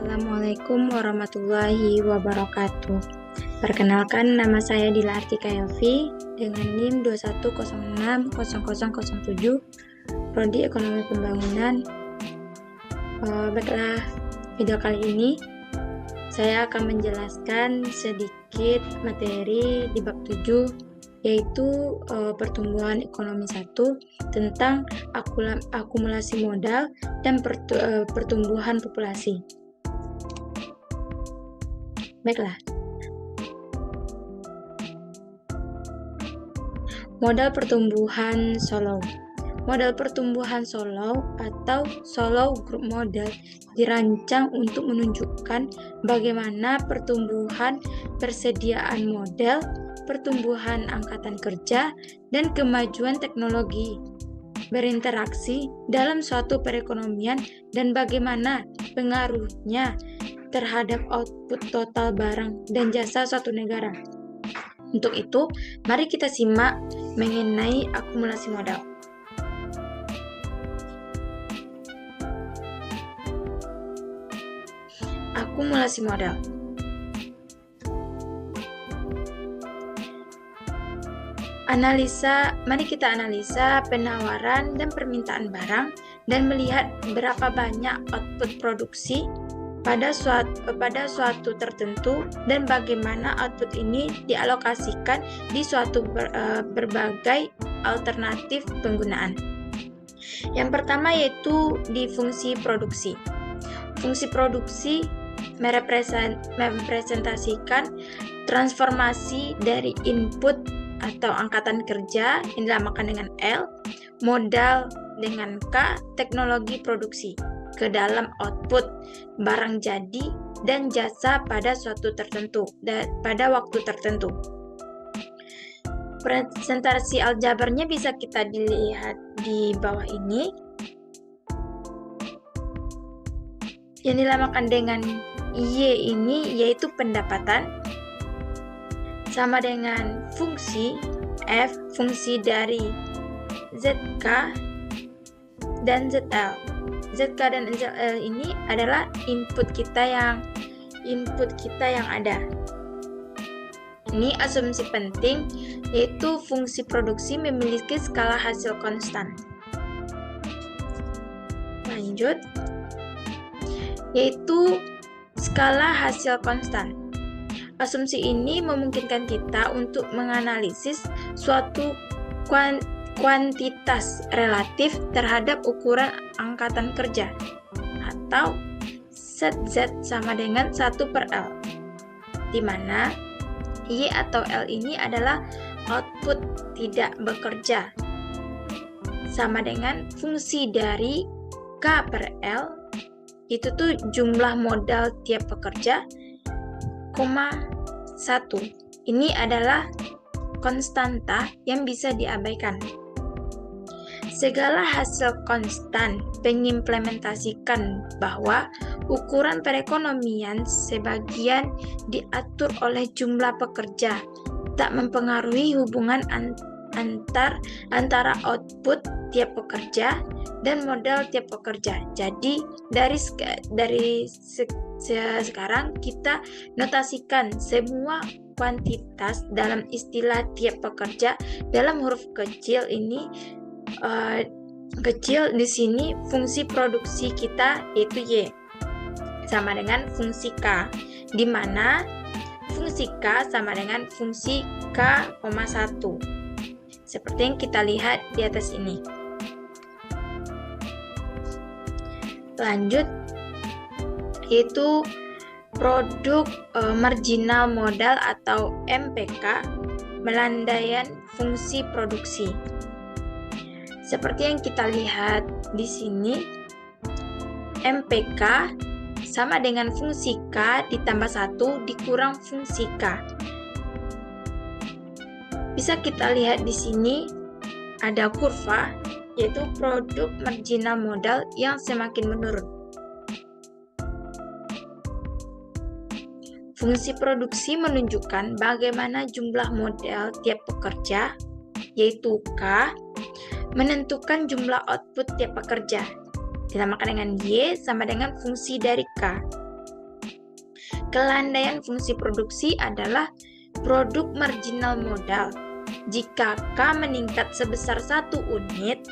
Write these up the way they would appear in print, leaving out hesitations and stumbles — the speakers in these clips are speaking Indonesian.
Assalamualaikum warahmatullahi wabarakatuh. Perkenalkan, nama saya Dila Artika Elvi dengan NIM 21060007, Prodi Ekonomi Pembangunan. Baiklah, video kali ini saya akan menjelaskan sedikit materi di bab 7, yaitu pertumbuhan ekonomi 1 tentang akumulasi modal dan pertumbuhan populasi. Baiklah. Modal pertumbuhan Solow. Modal pertumbuhan Solow atau Solow Group Model dirancang untuk menunjukkan bagaimana pertumbuhan persediaan modal, pertumbuhan angkatan kerja, dan kemajuan teknologi berinteraksi dalam suatu perekonomian dan bagaimana pengaruhnya terhadap output total barang dan jasa suatu negara. Untuk itu, mari kita simak mengenai akumulasi modal. Akumulasi modal. Mari kita analisa penawaran dan permintaan barang dan melihat berapa banyak output produksi pada suatu tertentu dan bagaimana output ini dialokasikan di suatu berbagai alternatif penggunaan. Yang pertama yaitu di fungsi produksi. Fungsi produksi merepresentasikan transformasi dari input atau angkatan kerja yang dinamakan dengan L, modal dengan K, teknologi produksi ke dalam output barang jadi dan jasa pada suatu tertentu dan pada waktu tertentu. Presentasi aljabarnya bisa kita dilihat di bawah ini, yang dinamakan dengan Y ini yaitu pendapatan, sama dengan fungsi F, fungsi dari ZK dan ZL. ZK dan ZL ini adalah input kita yang ada. Ini asumsi penting, yaitu fungsi produksi memiliki skala hasil konstan. Lanjut, yaitu skala hasil konstan. Asumsi ini memungkinkan kita untuk menganalisis suatu kuantitas relatif terhadap ukuran angkatan kerja atau set Z sama dengan 1/L, di mana Y atau L ini adalah output tidak bekerja, sama dengan fungsi dari K/L, itu tuh jumlah modal tiap pekerja, 1. Ini adalah konstanta yang bisa diabaikan. Segala hasil konstan mengimplementasikan bahwa ukuran perekonomian sebagian diatur oleh jumlah pekerja, tak mempengaruhi hubungan antara output tiap pekerja dan modal tiap pekerja. Jadi dari sekarang kita notasikan semua kuantitas dalam istilah tiap pekerja dalam huruf kecil ini. Kecil di sini fungsi produksi kita yaitu Y sama dengan fungsi K, di mana fungsi K sama dengan fungsi K,1 seperti yang kita lihat di atas ini. Lanjut, yaitu produk marginal modal atau MPK, melandaian fungsi produksi. Seperti yang kita lihat di sini, MPK sama dengan fungsi K ditambah 1 dikurang fungsi K. Bisa kita lihat di sini ada kurva, yaitu produk marginal modal yang semakin menurun. Fungsi produksi menunjukkan bagaimana jumlah modal tiap pekerja, yaitu K, menentukan jumlah output tiap pekerja. Dinamakan dengan Y sama dengan fungsi dari K. Kelandaian fungsi produksi adalah produk marginal modal. Jika K meningkat sebesar 1 unit,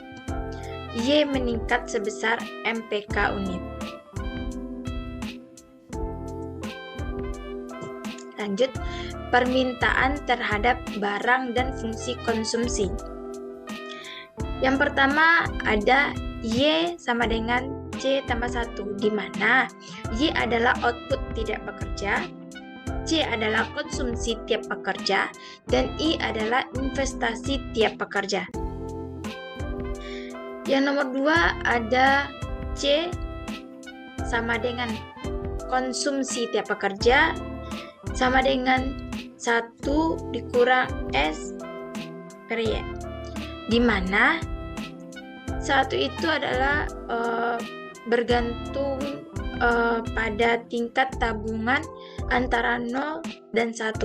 Y meningkat sebesar MPK unit. Lanjut, permintaan terhadap barang dan fungsi konsumsi. Yang pertama ada Y sama dengan C tambah 1, di mana Y adalah output tidak pekerja, C adalah konsumsi tiap pekerja, dan I adalah investasi tiap pekerja. Yang nomor 2 ada C sama dengan konsumsi tiap pekerja sama dengan 1 dikurang S per Y, di mana 1 itu adalah bergantung pada tingkat tabungan antara 0 dan 1.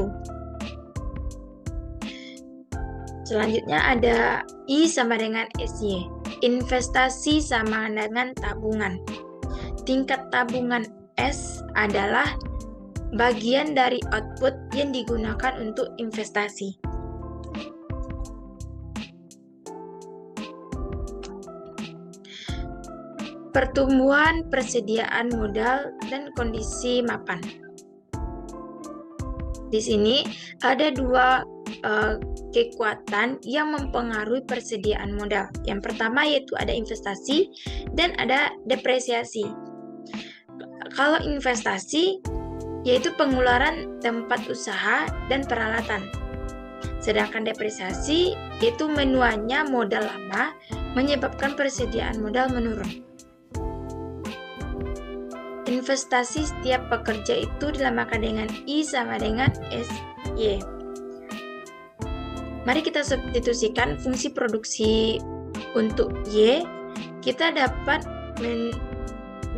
Selanjutnya ada I sama dengan SY. Investasi sama dengan tabungan. Tingkat tabungan S adalah bagian dari output yang digunakan untuk investasi. Pertumbuhan persediaan modal dan kondisi mapan. Di sini ada 2 kekuatan yang mempengaruhi persediaan modal. Yang pertama yaitu ada investasi dan ada depresiasi. Kalau investasi yaitu pengeluaran tempat usaha dan peralatan. Sedangkan depresiasi yaitu menuanya modal lama menyebabkan persediaan modal menurun. Investasi setiap pekerja itu dinamakan dengan I sama dengan SY. Mari kita substitusikan fungsi produksi untuk Y. Kita dapat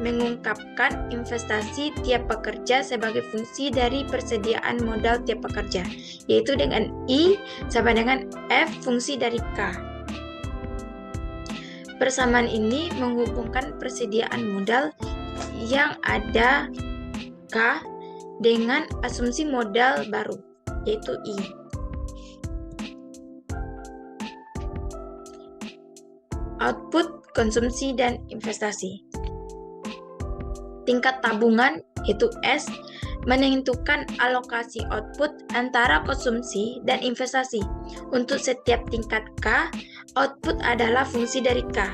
mengungkapkan investasi tiap pekerja sebagai fungsi dari persediaan modal tiap pekerja, yaitu dengan I sama dengan F fungsi dari K. Persamaan ini menghubungkan persediaan modal yang ada K dengan asumsi modal baru, yaitu I. Output, konsumsi, dan investasi. Tingkat tabungan, yaitu S, menentukan alokasi output antara konsumsi dan investasi. Untuk setiap tingkat K, output adalah fungsi dari K,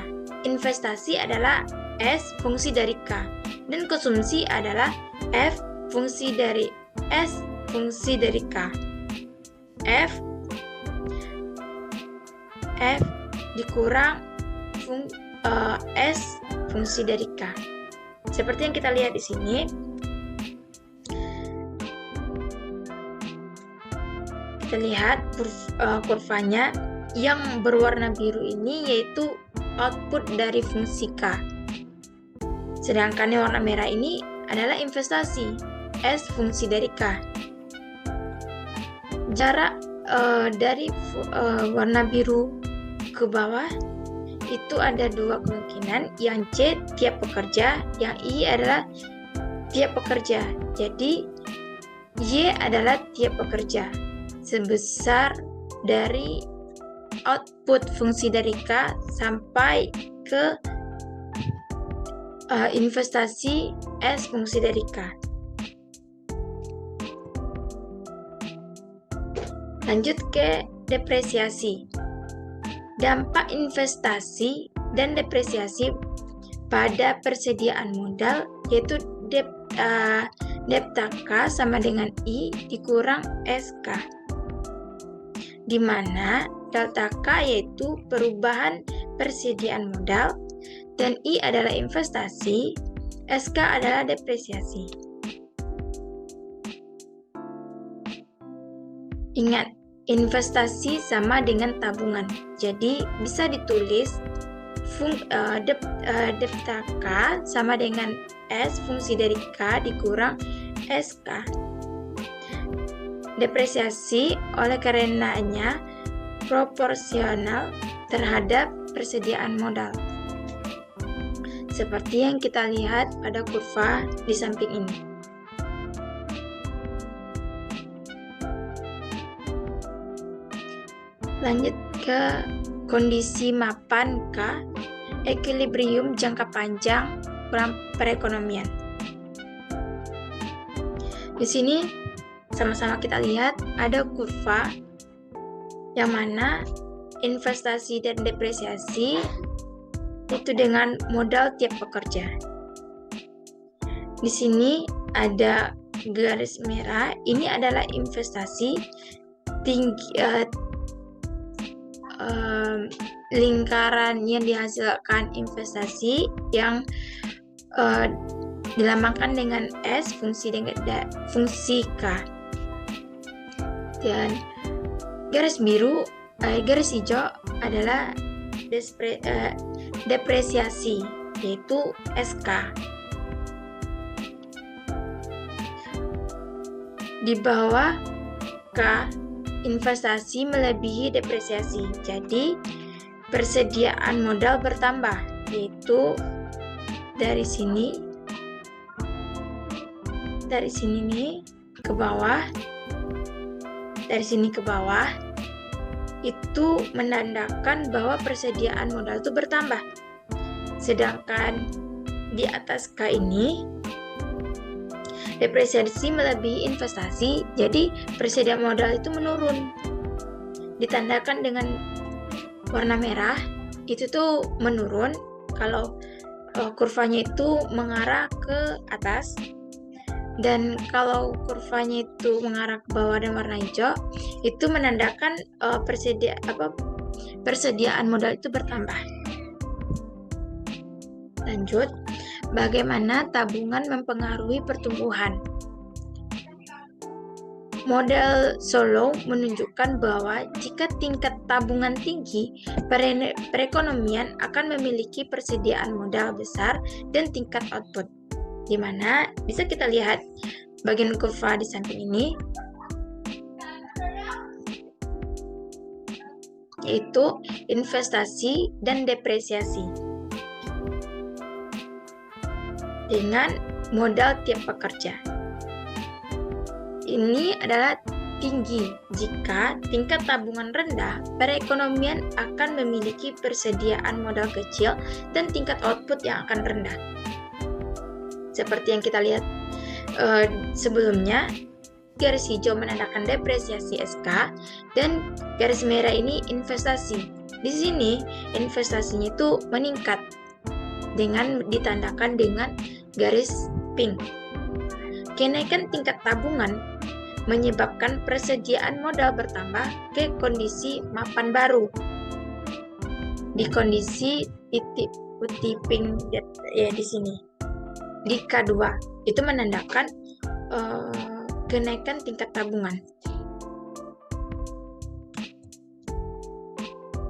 investasi adalah S fungsi dari K, dan konsumsi adalah F fungsi dari S fungsi dari K. F dikurang S fungsi dari K. Seperti yang kita lihat di sini. Kita lihat kurvanya yang berwarna biru ini yaitu output dari fungsi K. Sedangkan yang warna merah ini adalah investasi, S fungsi dari K. Jarak dari warna biru ke bawah itu ada 2 kemungkinan, yang C tiap pekerja, yang I adalah tiap pekerja. Jadi Y adalah tiap pekerja sebesar dari output fungsi dari K sampai ke investasi S fungsi dari K. Lanjut ke depresiasi. Dampak investasi dan depresiasi pada persediaan modal yaitu delta K sama dengan I dikurang SK, di mana delta K yaitu perubahan persediaan modal dan I adalah investasi, SK adalah depresiasi. Ingat, investasi sama dengan tabungan, jadi bisa ditulis delta K sama dengan S fungsi dari K dikurang SK. Depresiasi oleh karenanya proporsional terhadap persediaan modal, seperti yang kita lihat pada kurva di samping ini. Lanjut ke kondisi mapan K, equilibrium jangka panjang perekonomian. Di sini sama-sama kita lihat ada kurva yang mana investasi dan depresiasi itu dengan modal tiap pekerja. Di sini ada garis merah, ini adalah investasi tinggi, lingkaran yang dihasilkan investasi yang dilambangkan dengan S, fungsi K. Dan garis hijau adalah depresiasi, yaitu SK. Di bawah K, investasi melebihi depresiasi. Jadi persediaan modal bertambah, yaitu dari sini nih ke bawah, dari sini ke bawah itu menandakan bahwa persediaan modal itu bertambah. Sedangkan di atas K ini depresiasi melebihi investasi, jadi persediaan modal itu menurun. Ditandakan dengan warna merah, itu tuh menurun kalau kurvanya itu mengarah ke atas. Dan kalau kurvanya itu mengarah ke bawah dan warna hijau, itu menandakan persediaan modal itu bertambah. Lanjut, bagaimana tabungan mempengaruhi pertumbuhan? Model Solow menunjukkan bahwa jika tingkat tabungan tinggi, perekonomian akan memiliki persediaan modal besar dan tingkat output. Di mana bisa kita lihat bagian kurva di samping ini, yaitu investasi dan depresiasi dengan modal tiap pekerja. Ini adalah tinggi. Jika tingkat tabungan rendah, perekonomian akan memiliki persediaan modal kecil dan tingkat output yang akan rendah. Seperti yang kita lihat sebelumnya, garis hijau menandakan depresiasi SK dan garis merah ini investasi. Di sini investasinya itu meningkat dengan ditandakan dengan garis pink. Kenaikan tingkat tabungan menyebabkan persediaan modal bertambah ke kondisi mapan baru. Di kondisi titik putih pink ya di sini. Di K2 itu menandakan kenaikan tingkat tabungan.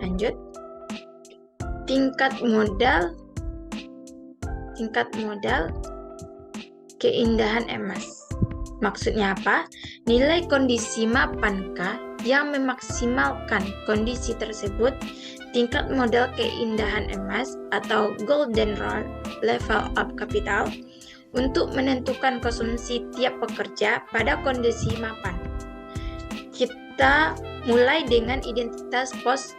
Lanjut. Tingkat modal keindahan emas. Maksudnya apa? Nilai kondisi mapan K yang memaksimalkan kondisi tersebut, tingkat modal keindahan emas atau golden level of capital, untuk menentukan konsumsi tiap pekerja pada kondisi mapan. Kita mulai dengan identitas pos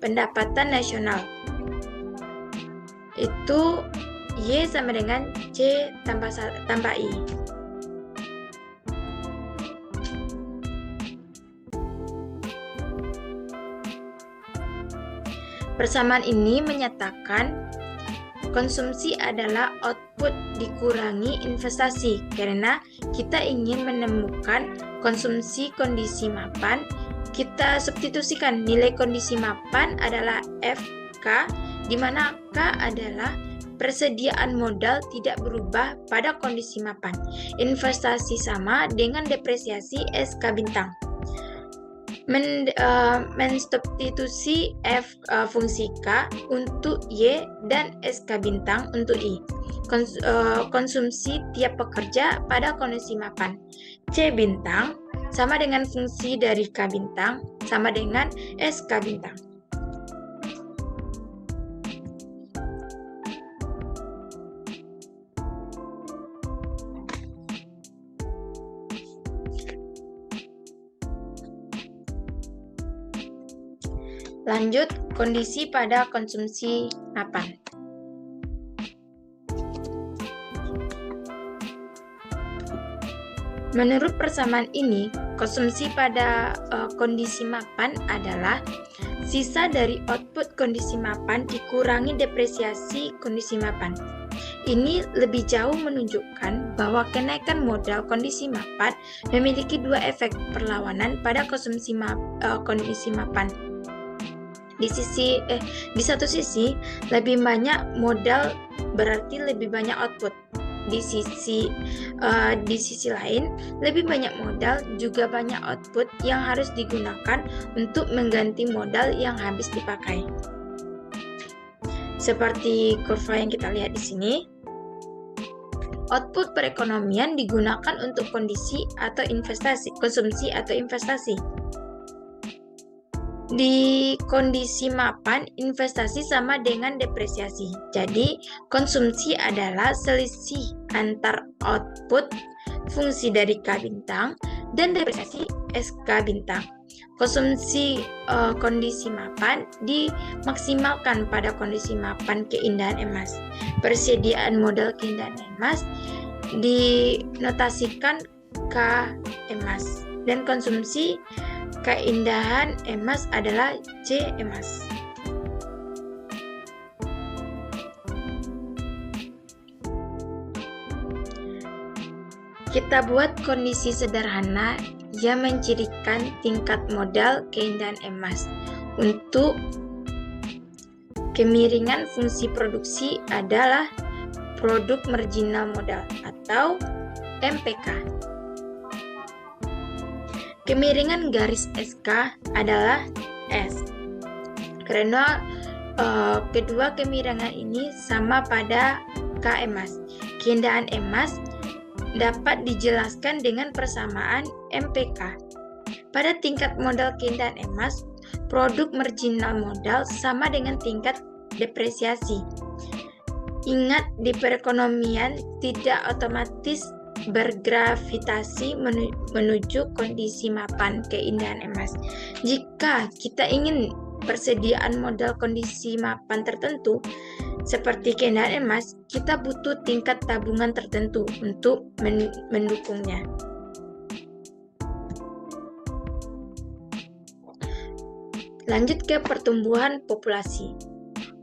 pendapatan nasional. Itu Y sama dengan C tambah I. Persamaan ini menyatakan konsumsi adalah output dikurangi investasi, karena kita ingin menemukan konsumsi kondisi mapan. Kita substitusikan nilai kondisi mapan adalah FK, di mana K adalah persediaan modal tidak berubah pada kondisi mapan. Investasi sama dengan depresiasi SK bintang. Mensubstitusi F fungsi K untuk Y dan SK bintang untuk I. Konsumsi tiap pekerja pada kondisi mapan. C bintang sama dengan fungsi dari K bintang sama dengan SK bintang. Lanjut, kondisi pada konsumsi mapan. Menurut persamaan ini, konsumsi pada kondisi mapan adalah sisa dari output kondisi mapan dikurangi depresiasi kondisi mapan. Ini lebih jauh menunjukkan bahwa kenaikan modal kondisi mapan memiliki dua efek perlawanan pada konsumsi kondisi mapan. Di satu sisi, lebih banyak modal berarti lebih banyak output. Di sisi lain, lebih banyak modal juga banyak output yang harus digunakan untuk mengganti modal yang habis dipakai. Seperti kurva yang kita lihat di sini, output perekonomian digunakan untuk kondisi atau konsumsi atau investasi. Di kondisi mapan, investasi sama dengan depresiasi. Jadi, konsumsi adalah selisih antar output fungsi dari K bintang dan depresiasi SK bintang. Konsumsi kondisi mapan dimaksimalkan pada kondisi mapan keindahan emas. Persediaan modal keindahan emas dinotasikan K emas dan konsumsi keindahan emas adalah C emas. Kita buat kondisi sederhana yang mencirikan tingkat modal keindahan emas. Untuk kemiringan fungsi produksi adalah produk marginal modal atau MPK. Kemiringan garis SK adalah S. Karena kedua kemiringan ini sama pada K emas. Keindahan emas dapat dijelaskan dengan persamaan MPK. Pada tingkat modal keindahan emas, produk marginal modal sama dengan tingkat depresiasi. Ingat, di perekonomian tidak otomatis bergravitasi menuju kondisi mapan keindahan emas. Jika kita ingin persediaan modal kondisi mapan tertentu seperti keindahan emas, kita butuh tingkat tabungan tertentu untuk mendukungnya. Lanjut ke pertumbuhan populasi.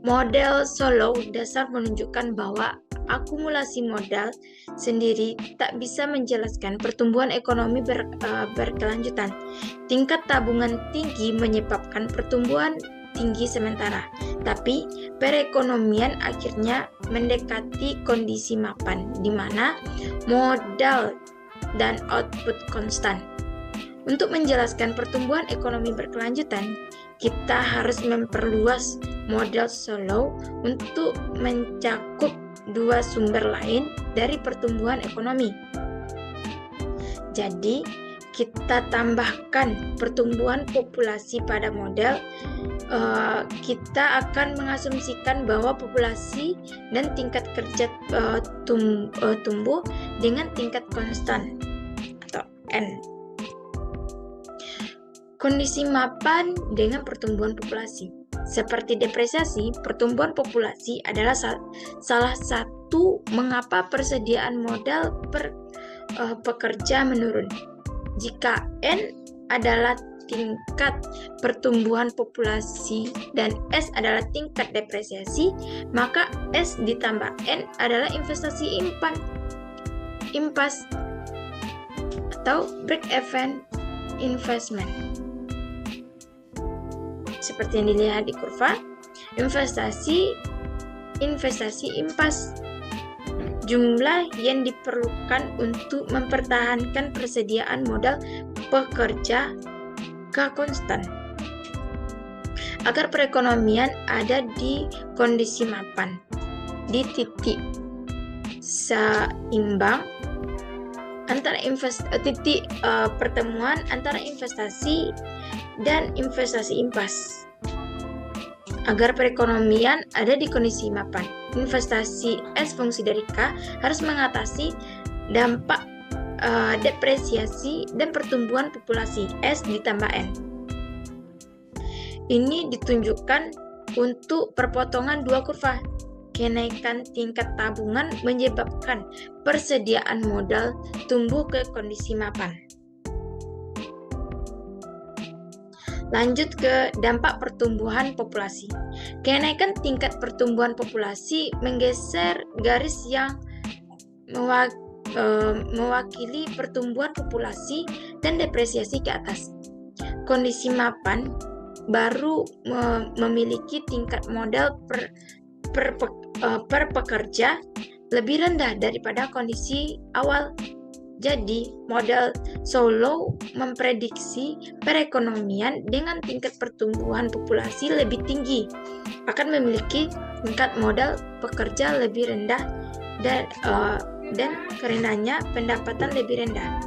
Model Solow dasar menunjukkan bahwa akumulasi modal sendiri tak bisa menjelaskan pertumbuhan ekonomi berkelanjutan. Tingkat tabungan tinggi menyebabkan pertumbuhan tinggi sementara, tapi perekonomian akhirnya mendekati kondisi mapan, di mana modal dan output konstan. Untuk menjelaskan pertumbuhan ekonomi berkelanjutan, kita harus memperluas model Solow untuk mencakup dua sumber lain dari pertumbuhan ekonomi. Jadi, kita tambahkan pertumbuhan populasi pada model, kita akan mengasumsikan bahwa populasi dan tingkat kerja tumbuh dengan tingkat konstan atau N. Kondisi mapan dengan pertumbuhan populasi. Seperti depresiasi, pertumbuhan populasi adalah salah satu mengapa persediaan modal pekerja menurun. Jika N adalah tingkat pertumbuhan populasi dan S adalah tingkat depresiasi, maka S ditambah N adalah investasi impas atau break-even investment. Seperti yang dilihat di kurva, investasi impas, jumlah yang diperlukan untuk mempertahankan persediaan modal pekerja konstan agar perekonomian ada di kondisi mapan, di titik seimbang antara pertemuan antara investasi dan investasi impas. Agar perekonomian ada di kondisi mapan, investasi S fungsi dari K harus mengatasi dampak depresiasi dan pertumbuhan populasi S ditambah N. Ini ditunjukkan untuk perpotongan dua kurva. Kenaikan tingkat tabungan menyebabkan persediaan modal tumbuh ke kondisi mapan. Lanjut ke dampak pertumbuhan populasi. Kenaikan tingkat pertumbuhan populasi menggeser garis yang mewakili pertumbuhan populasi dan depresiasi ke atas. Kondisi mapan baru memiliki tingkat modal per pekerja lebih rendah daripada kondisi awal. Jadi, model Solow memprediksi perekonomian dengan tingkat pertumbuhan populasi lebih tinggi akan memiliki tingkat modal pekerja lebih rendah dan karenanya pendapatan lebih rendah.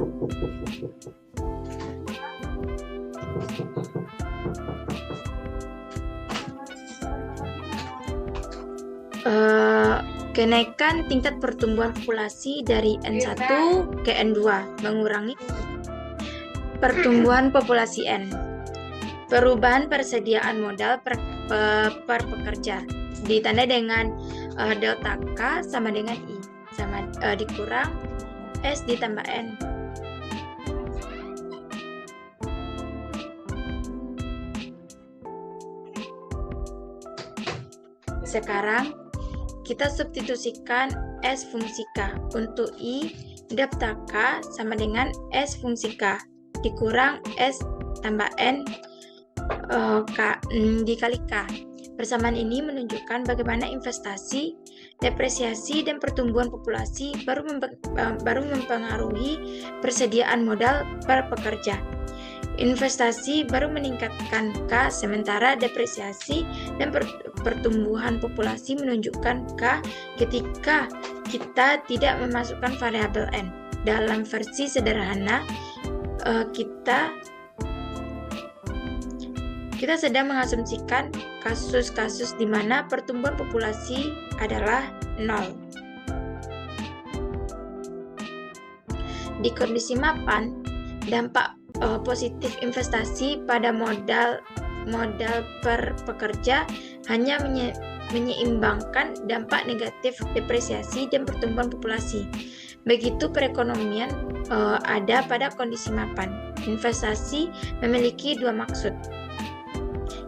Kenaikan tingkat pertumbuhan populasi dari N1 ke N2 mengurangi pertumbuhan populasi N. Perubahan persediaan modal per pekerja ditandai dengan delta K sama dengan I sama dikurang S ditambah N. Sekarang kita substitusikan S fungsi K. Untuk I, delta K sama dengan S fungsi K dikurang S tambah N K dikali K. Persamaan ini menunjukkan bagaimana investasi, depresiasi, dan pertumbuhan populasi baru mempengaruhi persediaan modal per pekerja. Investasi baru meningkatkan K, sementara depresiasi dan pertumbuhan populasi menunjukkan K ketika kita tidak memasukkan variabel N. Dalam versi sederhana, kita sedang mengasumsikan kasus-kasus di mana pertumbuhan populasi adalah 0. Di kondisi mapan, dampak positif investasi pada modal per pekerja hanya menyeimbangkan dampak negatif depresiasi dan pertumbuhan populasi. Begitu perekonomian ada pada kondisi mapan. Investasi memiliki dua maksud.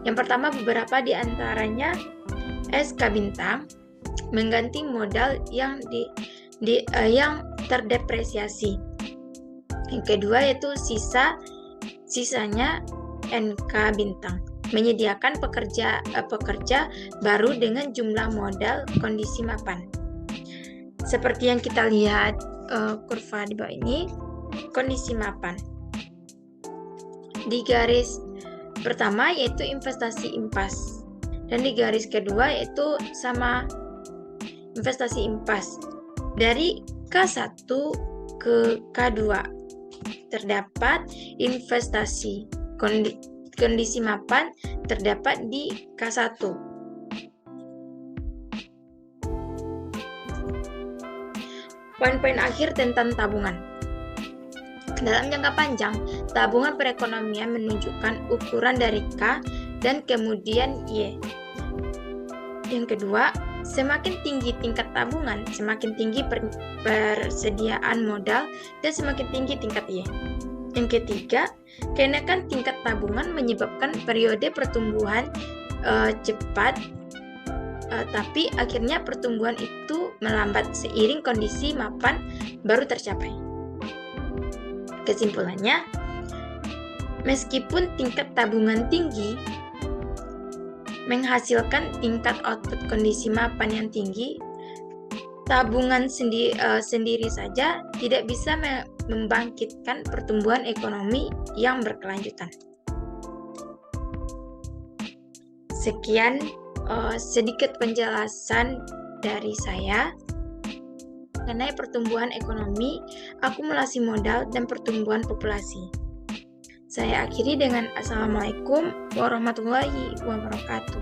Yang pertama, beberapa di antaranya SK bintang mengganti modal yang terdepresiasi. Yang kedua yaitu sisanya NK bintang, menyediakan pekerja baru dengan jumlah modal kondisi mapan. Seperti yang kita lihat kurva di bawah ini, kondisi mapan. Di garis pertama yaitu investasi impas, dan di garis kedua yaitu sama investasi impas. Dari K1 ke K2 terdapat investasi kondisi mapan terdapat di K1. Poin-poin akhir tentang tabungan. Dalam jangka panjang, tabungan perekonomian menunjukkan ukuran dari K dan kemudian Y. Yang kedua, semakin tinggi tingkat tabungan, semakin tinggi persediaan modal, dan semakin tinggi tingkat Y. Yang ketiga, kenaikan tingkat tabungan menyebabkan periode pertumbuhan cepat, tapi akhirnya pertumbuhan itu melambat seiring kondisi mapan baru tercapai. Kesimpulannya, meskipun tingkat tabungan tinggi menghasilkan tingkat output kondisi mapan yang tinggi, tabungan sendiri saja tidak bisa membangkitkan pertumbuhan ekonomi yang berkelanjutan. Sekian sedikit penjelasan dari saya mengenai pertumbuhan ekonomi, akumulasi modal, dan pertumbuhan populasi. Saya akhiri dengan Assalamualaikum warahmatullahi wabarakatuh.